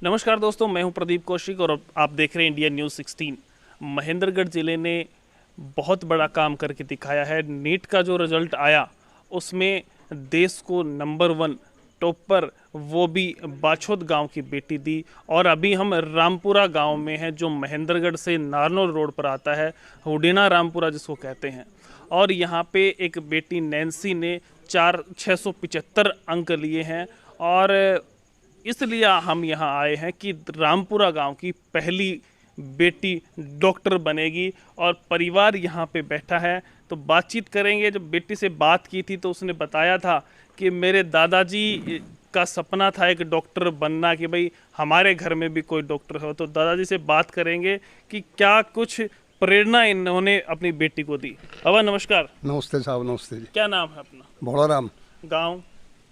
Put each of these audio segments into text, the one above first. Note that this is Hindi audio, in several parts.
नमस्कार दोस्तों, मैं हूं प्रदीप कौशिक और आप देख रहे हैं इंडिया न्यूज़ 16। महेंद्रगढ़ ज़िले ने बहुत बड़ा काम करके दिखाया है। नीट का जो रिज़ल्ट आया उसमें देश को नंबर 1 टॉप पर वो भी बाछोद गांव की बेटी दी। और अभी हम रामपुरा गांव में हैं जो महेंद्रगढ़ से नारनौल रोड पर आता है, हुडेना रामपुरा जिसको कहते हैं। और यहाँ पे एक बेटी नैन्सी ने 675 अंक लिए हैं। और इसलिए हम यहाँ आए हैं कि रामपुरा गांव की पहली बेटी डॉक्टर बनेगी और परिवार यहाँ पे बैठा है। तो बातचीत करेंगे। जब बेटी से बात की थी तो उसने बताया था कि मेरे दादाजी का सपना था एक डॉक्टर बनना, कि भाई हमारे घर में भी कोई डॉक्टर हो। तो दादाजी से बात करेंगे कि क्या कुछ प्रेरणा इन्होंने अपनी बेटी को दी। बाबा नमस्कार। नमस्ते साहब, नमस्ते जी। क्या नाम है अपना? भोला राम, गाँव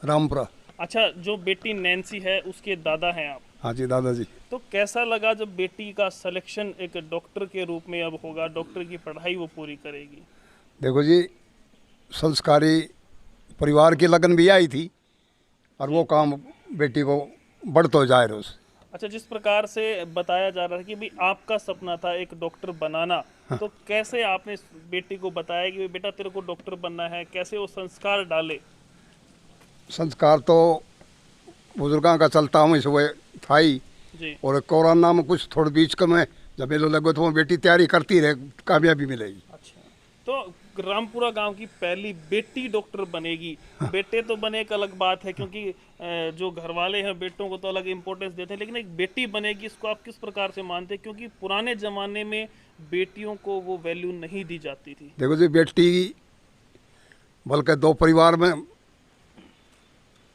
रामपुरा। अच्छा, जो बेटी नैन्सी है उसके दादा हैं आप? हाँ जी, दादाजी। तो कैसा लगा जब बेटी का सिलेक्शन एक डॉक्टर के रूप में अब होगा, डॉक्टर की पढ़ाई वो पूरी करेगी? देखो जी, संस्कारी परिवार की लगन भी आई थी और वो काम बेटी को बढ़तो जाए रोज। अच्छा, जिस प्रकार से बताया जा रहा है कि भाई आपका सपना था एक डॉक्टर बनाना, हाँ। तो कैसे आपने बेटी को बताया कि बेटा तेरे को डॉक्टर बनना है? कैसे वो संस्कार डाले? संस्कार तो बुजुर्गों का चलता हूँ इस वो था ही। जी और कोरोना में कुछ थोड़े बीच का में जब मेरे लगे तो वो बेटी तैयारी करती रहे, कामयाबी मिलेगी। अच्छा, तो रामपुरा गांव की पहली बेटी डॉक्टर बनेगी। बेटे तो बने एक अलग बात है, क्योंकि जो घर वाले हैं बेटों को तो अलग इम्पोर्टेंस देते हैं, लेकिन एक बेटी बनेगी इसको आप किस प्रकार से मानते हैं? क्योंकि पुराने जमाने में बेटियों को वो वैल्यू नहीं दी जाती थी। देखो जी, बेटी बल्कि दो परिवार में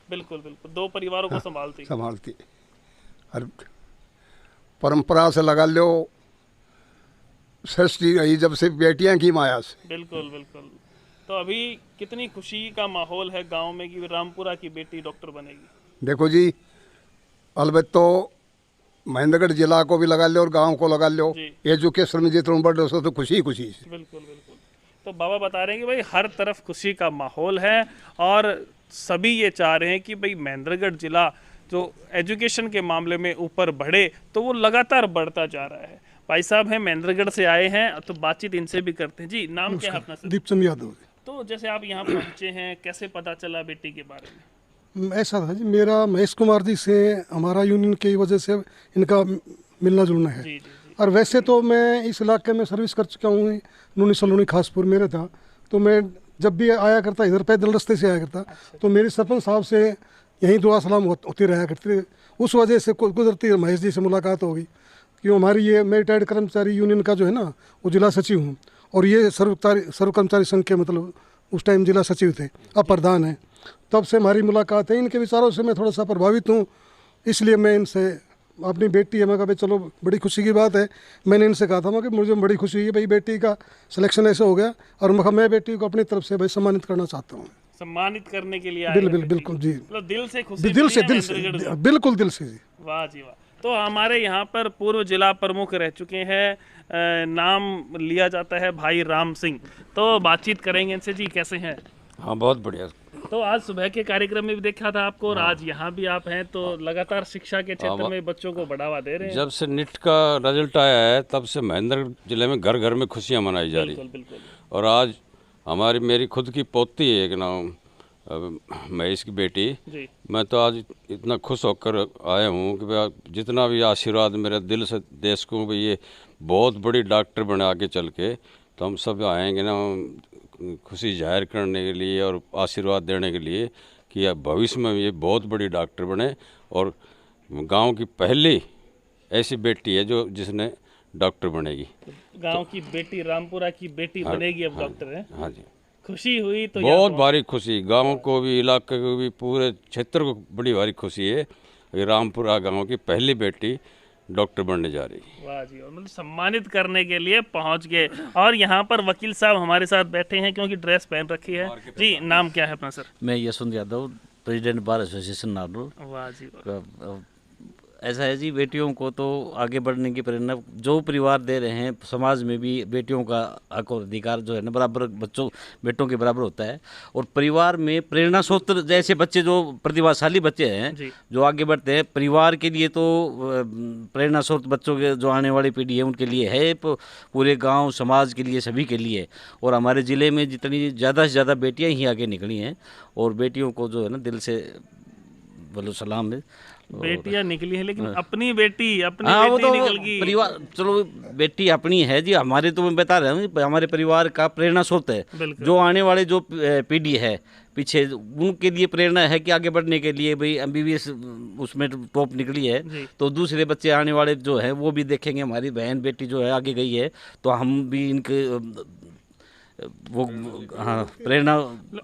बिल्कुल बिल्कुल, दो परिवारों को संभालती। संभालती और परंपरा से लगा लो, सृष्टि रही जब से बेटियां की माया से। बिल्कुल बिल्कुल। तो अभी कितनी खुशी का माहौल है गांव में कि रामपुरा की बेटी डॉक्टर बनेगी? देखो जी, अलबत्त तो महेंद्रगढ़ जिला को भी लगा लो और गांव को लगा लो, जी। एजुकेशन में जितना बढ़ रहा तो खुशी ही खुशी से। बिल्कुल बिल्कुल। तो बाबा बता रहे हैं कि भाई हर तरफ खुशी का माहौल है और सभी ये चाह रहे हैं कि भाई महेंद्रगढ़ जिला जो एजुकेशन के मामले में ऊपर बढ़े, तो वो लगातार बढ़ता जा रहा है। भाई साहब हैं, महेंद्रगढ़ से आए हैं, तो बातचीत इनसे भी करते हैं। जी, नाम क्या है अपना सर? दीपचंद यादव। तो जैसे आप यहाँ पहुँचे हैं, कैसे पता चला बेटी के बारे में? ऐसा था जी, मेरा महेश कुमार जी से हमारा यूनियन की वजह से इनका मिलना जुलना है। जी जी जी। और वैसे तो मैं इस इलाके में सर्विस कर चुका हूँ। नूनी सलोनी खासपुर मेरे था, तो मैं जब भी आया करता इधर पैदल रास्ते से आया करता। तो मेरे सरपंच साहब से यहीं दुआ सलाम होती रहा करती। उस वजह से गुजरती महेश जी से मुलाकात हो गई। क्यों, हमारी ये मैं रिटायर्ड कर्मचारी यूनियन का जो है ना, वो जिला सचिव हूँ और ये सर्व कर्मचारी संघ के मतलब उस टाइम जिला सचिव थे, अब प्रधान है। तब से हमारी मुलाकात है। इनके विचारों से मैं थोड़ा सा प्रभावित हूँ, इसलिए मैं इनसे, अपनी बेटी है, मैं कहा भाई चलो बड़ी खुशी की बात है। मैंने इनसे कहा था कि मुझे बड़ी खुशी है भाई बेटी का सिलेक्शन ऐसे हो गया, और मैं बेटी को अपनी तरफ से भाई सम्मानित करना चाहता हूँ। सम्मानित करने के लिए आए हैं बिल्कुल जी, मतलब दिल से खुशी दिल मिली से है महेंद्रगढ़ से? बिल्कुल दिल से जी। वाह जी वाह। तो हमारे यहाँ पर पूर्व जिला प्रमुख रह चुके हैं, नाम लिया जाता है भाई राम सिंह। तो बातचीत करेंगे इनसे। जी, कैसे हैं? हाँ, बहुत बढ़िया। तो आज सुबह के कार्यक्रम में भी देखा था आपको, और आज यहाँ भी आप हैं, तो लगातार शिक्षा के क्षेत्र में बच्चों को बढ़ावा दे रहे हैं। जब से नीट का रिजल्ट आया है तब से महेंद्रगढ़ जिले में घर घर में खुशियाँ मनाई जा रही बिल्कुल बिल्कुल। और आज मेरी खुद की पोती है, एक नाम महेश की बेटी। जी मैं तो आज इतना खुश होकर आया हूँ कि भाई जितना भी आशीर्वाद मेरे दिल से देश को भी ये बहुत बड़ी डॉक्टर बना के चल के, तो हम सब आएंगे ना खुशी जाहिर करने के लिए और आशीर्वाद देने के लिए कि अब भविष्य में ये बहुत बड़ी डॉक्टर बने। और गांव की पहली ऐसी बेटी है जो जिसने डॉक्टर बनेगी। गांव की बेटी, रामपुरा की बेटी बनेगी अब डॉक्टर है। हाँ जी, खुशी हुई तो बहुत भारी खुशी, गांव को भी, इलाके को भी, पूरे क्षेत्र को बड़ी भारी खुशी है कि रामपुरा गांव की पहली बेटी डॉक्टर बनने जा रही है। वाह जी, और मतलब सम्मानित करने के लिए पहुंच गए। और यहाँ पर वकील साहब हमारे साथ बैठे हैं, क्योंकि ड्रेस पहन रखी है। जी, नाम क्या है अपना सर? मैं Yashwant Yadav, president bar association Narnaul. वाह जी वाह। ऐसा है जी, बेटियों को तो आगे बढ़ने की प्रेरणा जो परिवार दे रहे हैं, समाज में भी बेटियों का हक और अधिकार जो है ना बराबर बेटों के बराबर होता है। और परिवार में प्रेरणा स्रोत जैसे बच्चे जो प्रतिभाशाली बच्चे हैं जो आगे बढ़ते हैं, परिवार के लिए तो प्रेरणा स्रोत बच्चों के जो आने वाली पीढ़ी है उनके लिए है, पूरे गाँव समाज के लिए, सभी के लिए। और हमारे ज़िले में जितनी ज़्यादा से ज़्यादा बेटियाँ ही आगे निकली हैं, और बेटियों को जो है ना दिल से बोलो सलाम है। बेटियां निकली हैं, लेकिन अपनी बेटी वो तो निकल गई। परिवार, चलो बेटी अपनी है जी, हमारे तो मैं बता रहा हूँ, हमारे परिवार का प्रेरणा स्रोत है। जो आने वाले जो पीढ़ी है पीछे, उनके लिए प्रेरणा है कि आगे बढ़ने के लिए भाई MBBS उसमें टॉप निकली है, तो दूसरे बच्चे आने वाले जो है वो भी देखेंगे हमारी बहन बेटी जो है आगे गई है, तो हम भी इनके वो हाँ प्रेरणा,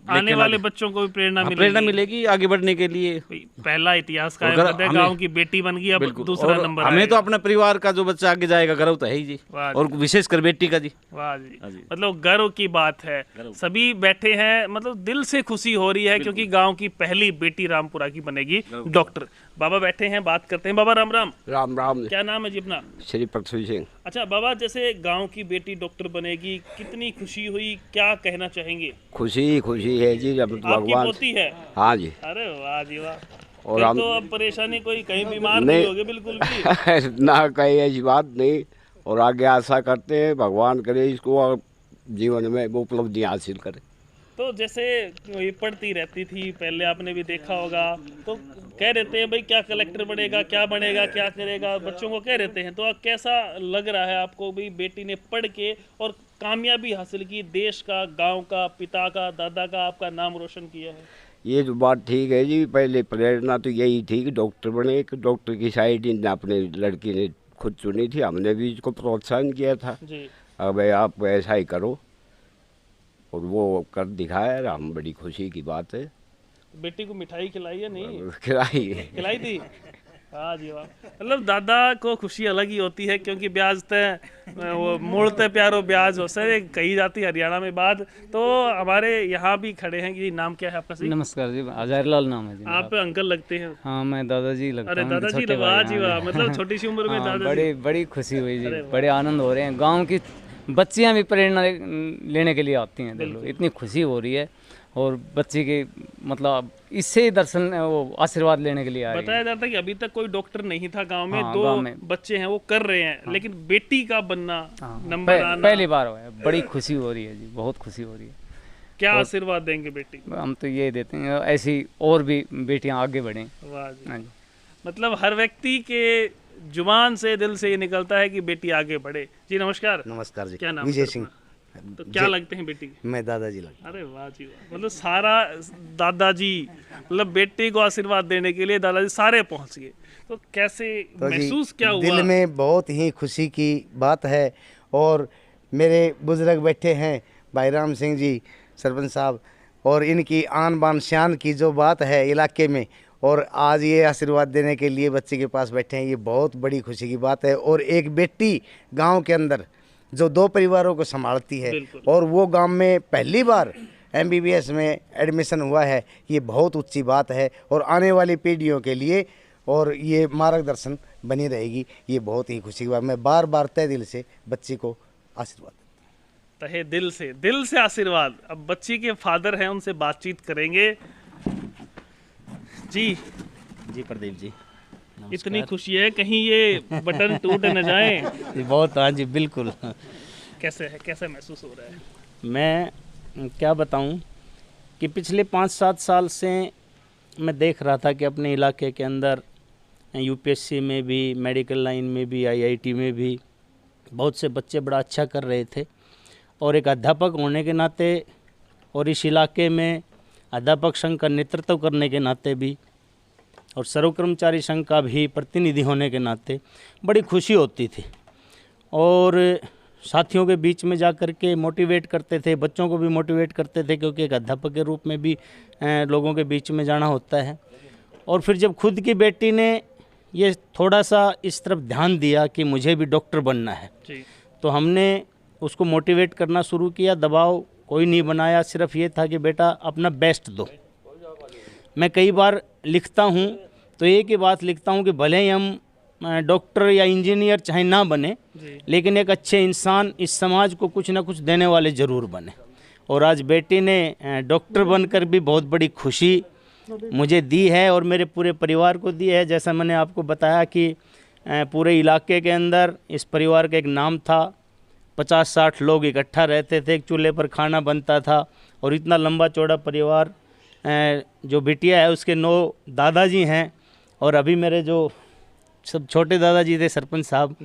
आने वाले बच्चों को भी प्रेरणा मिलेगी आगे बढ़ने के लिए। पहला इतिहास का है, गांव की बेटी बन गई, अब दूसरा नंबर हमें तो अपना परिवार का जो बच्चा आगे जाएगा गर्व तो है ही जी, और विशेषकर बेटी का जी। वाह जी, मतलब गर्व की बात है। सभी बैठे हैं, मतलब दिल से खुशी हो रही है क्योंकि गांव की पहली बेटी रामपुरा की बनेगी डॉक्टर। बाबा बैठे हैं, बात करते हैं। बाबा राम राम। राम राम। क्या नाम है जी अपना? श्री पृथ्वी सिंह। अच्छा बाबा, जैसे गांव की बेटी डॉक्टर बनेगी, कितनी खुशी हुई, क्या कहना चाहेंगे? खुशी है जी, जब भगवान पोती है। हाँ जी। अरे वाह जी वाह। और हम तो अब परेशानी कोई कहीं बीमार नहीं होगे बिल्कुल भी? ना कहीं ऐसी बात नहीं, और आगे आशा करते हैं भगवान करे इसको जीवन में वो उपलब्धि हासिल करे। तो जैसे ये पढ़ती रहती थी पहले, आपने भी देखा होगा, तो कह रहते हैं भाई क्या कलेक्टर बनेगा, क्या बनेगा, क्या करेगा, बच्चों को कह रहते हैं। तो अब कैसा लग रहा है आपको भाई बेटी ने पढ़ के और कामयाबी हासिल की, देश का, गांव का, पिता का, दादा का आपका नाम रोशन किया है? ये तो बात ठीक है जी, पहले प्रेरणा तो यही थी कि डॉक्टर बने। डॉक्टर की साइड ने अपने लड़की ने खुद चुनी थी, हमने भी इसको प्रोत्साहन किया था जी। अब आप ऐसा ही करो, और वो कर दिखाया, हम बड़ी खुशी की बात है। बेटी को मिठाई खिलाई या नहीं? खिलाई थी। हाँ जी वाह। मतलब दादा को खुशी अलग ही होती है, क्योंकि ब्याज तय वो मोड़ते प्यारो ब्याज हो सर कही जाती है हरियाणा में बात। तो हमारे यहाँ भी खड़े हैं कि नाम क्या है आपका? सही नमस्कार जी, हजारीलाल नाम है जी। आप अंकल लगते हैं। हाँ मैं दादाजी लगता हूँ। अरे दादाजी, वाह जी वाह, मतलब छोटी सी उम्र में दादाजी। बड़ी खुशी हुई जी, बड़े आनंद हो रहे हैं। गाँव की बच्चियाँ भी प्रेरणा लेने के लिए आती हैं, देखो इतनी खुशी हो रही है। और बच्चे के मतलब इससे दर्शन वो आशीर्वाद लेने के लिए आए। बताया जाता है कि अभी तक कोई डॉक्टर नहीं था गांव में। दो बच्चे हैं वो कर रहे हैं, लेकिन बेटी का बनना, नंबर आना पहली बार हुआ है। बड़ी खुशी हो रही है जी, बहुत खुशी हो रही है। क्या आशीर्वाद देंगे बेटी? हम तो ये देते हैं ऐसी और भी बेटियां आगे बढ़ें। वाह जी। मतलब हर व्यक्ति के जुबान से, दिल से ये निकलता है कि बेटी आगे बढ़े। जी नमस्कार। नमस्कार जी। क्या नाम? विजय सिंह। तो क्या लगते हैं बेटी? मैं दादाजी लगता। अरे वाह जी वाह, मतलब सारा दादाजी, मतलब बेटी को आशीर्वाद देने के लिए दादाजी सारे पहुंच गए। तो कैसे महसूस क्या हुआ? दिल में बहुत ही खुशी की बात है। और मेरे बुजुर्ग बैठे हैं, भाई राम सिंह जी सरपंच साहब, और इनकी आन बान शान की जो बात है इलाके में, और आज ये आशीर्वाद देने के लिए बच्चे के पास बैठे हैं, ये बहुत बड़ी खुशी की बात है। और एक बेटी गांव के अंदर जो दो परिवारों को संभालती है, और वो गांव में पहली बार MBBS में एडमिशन हुआ है, ये बहुत ऊंची बात है। और आने वाली पीढ़ियों के लिए और ये मार्गदर्शन बनी रहेगी, ये बहुत ही खुशी की बात। मैं बार बार तहे दिल से बच्ची को आशीर्वाद, तहे दिल से आशीर्वाद। अब बच्ची के फादर हैं, उनसे बातचीत करेंगे। जी प्रदीप जी, इतनी खुशी है, कहीं ये बटन टूट न जाए। बहुत, हाँ जी बिल्कुल। कैसे है, कैसा महसूस हो रहा है? मैं क्या बताऊं कि पिछले 5-7 साल से मैं देख रहा था कि अपने इलाके के अंदर UPSC में भी, मेडिकल लाइन में भी, IIT में भी बहुत से बच्चे बड़ा अच्छा कर रहे थे। और एक अध्यापक होने के नाते और इस इलाके में अध्यापक संघ का नेतृत्व करने के नाते भी और सर्व कर्मचारी संघ का भी प्रतिनिधि होने के नाते बड़ी खुशी होती थी। और साथियों के बीच में जा कर के मोटिवेट करते थे, बच्चों को भी मोटिवेट करते थे, क्योंकि एक अध्यापक के रूप में भी लोगों के बीच में जाना होता है। और फिर जब खुद की बेटी ने ये थोड़ा सा इस तरफ ध्यान दिया कि मुझे भी डॉक्टर बनना है, तो हमने उसको मोटिवेट करना शुरू किया। दबाव कोई नहीं बनाया, सिर्फ ये था कि बेटा अपना बेस्ट दो। मैं कई बार लिखता हूँ तो एक ही बात लिखता हूँ कि भले ही हम डॉक्टर या इंजीनियर चाहे ना बने, लेकिन एक अच्छे इंसान इस समाज को कुछ ना कुछ देने वाले ज़रूर बने। और आज बेटी ने डॉक्टर बनकर भी बहुत बड़ी खुशी मुझे दी है और मेरे पूरे परिवार को दी है। जैसा मैंने आपको बताया कि पूरे इलाके के अंदर इस परिवार का एक नाम था, 50-60 लोग इकट्ठा रहते थे, एक चूल्हे पर खाना बनता था और इतना लंबा चौड़ा परिवार। जो बिटिया है उसके 9 दादाजी हैं और अभी मेरे जो सब छोटे दादाजी थे सरपंच साहब,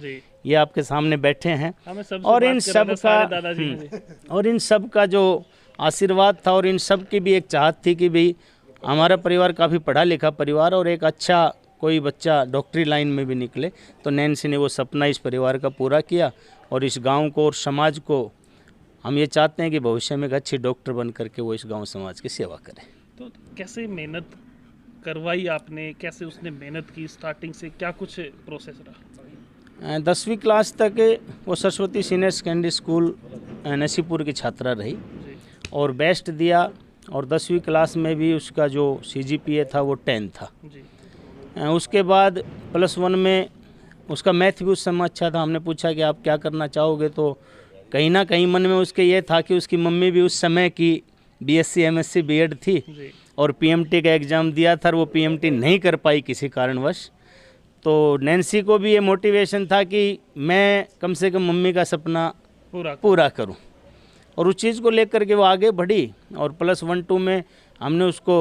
ये आपके सामने बैठे हैं। और इन सब का जो आशीर्वाद था और इन सब की भी एक चाहत थी कि भाई हमारा परिवार काफ़ी पढ़ा लिखा परिवार और एक अच्छा कोई बच्चा डॉक्टरी लाइन में भी निकले। तो नैन्सी ने वो सपना इस परिवार का पूरा किया और इस गांव को और समाज को हम ये चाहते हैं कि भविष्य में एक अच्छी डॉक्टर बन करके वो इस गांव समाज की सेवा करें। तो कैसे मेहनत करवाई आपने, कैसे उसने मेहनत की, स्टार्टिंग से क्या कुछ प्रोसेस रहा? 10वीं क्लास तक वो Saraswati senior secondary school Nasipur की छात्रा रही और बेस्ट दिया। और 10वीं क्लास में भी उसका जो CGPA था वो 10 था। उसके बाद +1 में उसका मैथ भी उस समय अच्छा था। हमने पूछा कि आप क्या करना चाहोगे, तो कहीं ना कहीं मन में उसके ये था कि उसकी मम्मी भी उस समय की BSc MSc B.Ed थी और PMT का एग्ज़ाम दिया था और वो PMT नहीं कर पाई किसी कारणवश। तो नैन्सी को भी ये मोटिवेशन था कि मैं कम से कम मम्मी का सपना पूरा करूं और उस चीज़ को लेकर के वो आगे बढ़ी। और +1 2 में हमने उसको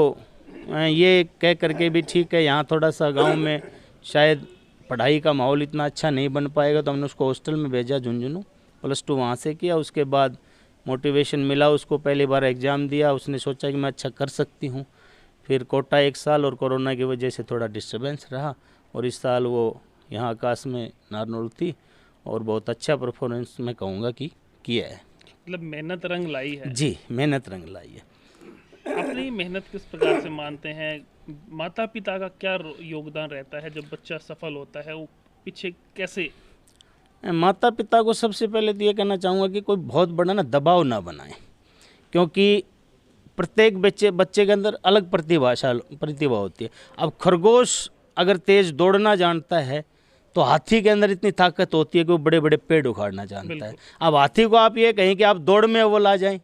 ये कह करके भी ठीक है यहाँ थोड़ा सा गांव में शायद पढ़ाई का माहौल इतना अच्छा नहीं बन पाएगा, तो हमने उसको हॉस्टल में भेजा झुंझुनू। +2 वहाँ से किया। उसके बाद मोटिवेशन मिला उसको, पहली बार एग्ज़ाम दिया, उसने सोचा कि मैं अच्छा कर सकती हूँ। फिर कोटा 1 साल और कोरोना की वजह से थोड़ा डिस्टर्बेंस रहा और इस साल वो यहाँ आकाश में नारनौल थी और बहुत अच्छा परफॉर्मेंस मैं कहूँगा कि किया है। मतलब मेहनत रंग लाई है। जी, मेहनत रंग लाई है। अपनी मेहनत किस प्रकार से मानते हैं? माता पिता का क्या योगदान रहता है जब बच्चा सफल होता है? वो पीछे कैसे? माता पिता को सबसे पहले तो ये कहना चाहूँगा कि कोई बहुत बड़ा ना दबाव ना बनाए, क्योंकि प्रत्येक बच्चे के अंदर अलग प्रतिभा होती है। अब खरगोश अगर तेज़ दौड़ना जानता है तो हाथी के अंदर इतनी ताकत होती है कि वो बड़े बड़े पेड़ उखाड़ना जानता है। अब हाथी को आप ये कहें कि आप दौड़ में अव्वल आ जाएं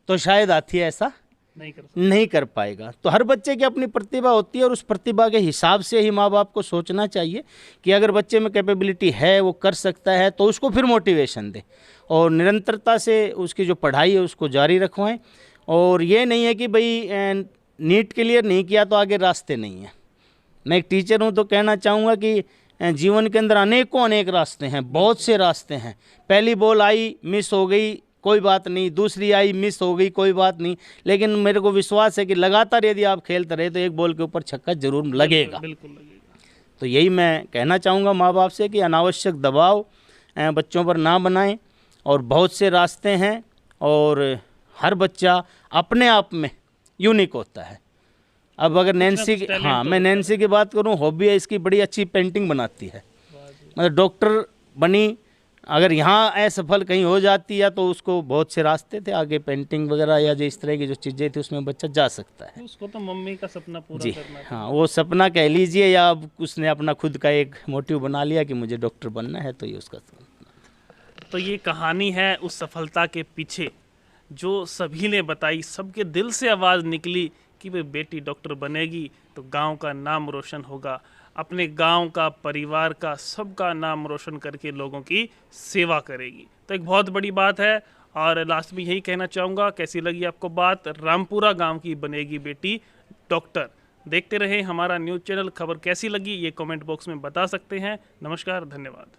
तो शायद हाथी ऐसा नहीं कर पाएगा। तो हर बच्चे की अपनी प्रतिभा होती है और उस प्रतिभा के हिसाब से ही माँ बाप को सोचना चाहिए कि अगर बच्चे में कैपेबिलिटी है, वो कर सकता है, तो उसको फिर मोटिवेशन दें और निरंतरता से उसकी जो पढ़ाई है उसको जारी रखवाएं। और ये नहीं है कि भाई नीट क्लियर नहीं किया तो आगे रास्ते नहीं हैं। मैं एक टीचर हूँ तो कहना चाहूँगा कि जीवन के अंदर अनेक रास्ते हैं, बहुत से रास्ते हैं। पहली बॉल आई मिस हो गई कोई बात नहीं, दूसरी आई मिस हो गई कोई बात नहीं, लेकिन मेरे को विश्वास है कि लगातार यदि आप खेलते रहे तो एक बॉल के ऊपर छक्का जरूर लगेगा। बिल्कुल लगेगा। तो यही मैं कहना चाहूँगा माँ बाप से कि अनावश्यक दबाव बच्चों पर ना बनाएं और बहुत से रास्ते हैं और हर बच्चा अपने आप में यूनिक होता है। अब अगर नैन्सी की, हाँ मैं नैन्सी की बात करूँ, हॉबी है इसकी, बड़ी अच्छी पेंटिंग बनाती है। मतलब डॉक्टर बनी, अगर यहाँ असफल कहीं हो जाती है तो उसको बहुत से रास्ते थे आगे, पेंटिंग वगैरह या जो इस तरह की जो चीज़ें थी उसमें बच्चा जा सकता है। उसको तो मम्मी का सपना पूरा जी करना था। हाँ, वो सपना कह लीजिए या अब उसने अपना खुद का एक मोटिव बना लिया कि मुझे डॉक्टर बनना है, तो ये उसका सपना। तो ये कहानी है उस सफलता के पीछे जो सभी ने बताई, सबके दिल से आवाज़ निकली कि भाई बेटी डॉक्टर बनेगी तो गांव का नाम रोशन होगा, अपने गांव का, परिवार का, सबका नाम रोशन करके लोगों की सेवा करेगी। तो एक बहुत बड़ी बात है। और लास्ट में यही कहना चाहूँगा, कैसी लगी आपको बात? रामपुरा गांव की बनेगी बेटी डॉक्टर। देखते रहे हमारा न्यूज़ चैनल। खबर कैसी लगी ये कमेंट बॉक्स में बता सकते हैं। नमस्कार, धन्यवाद।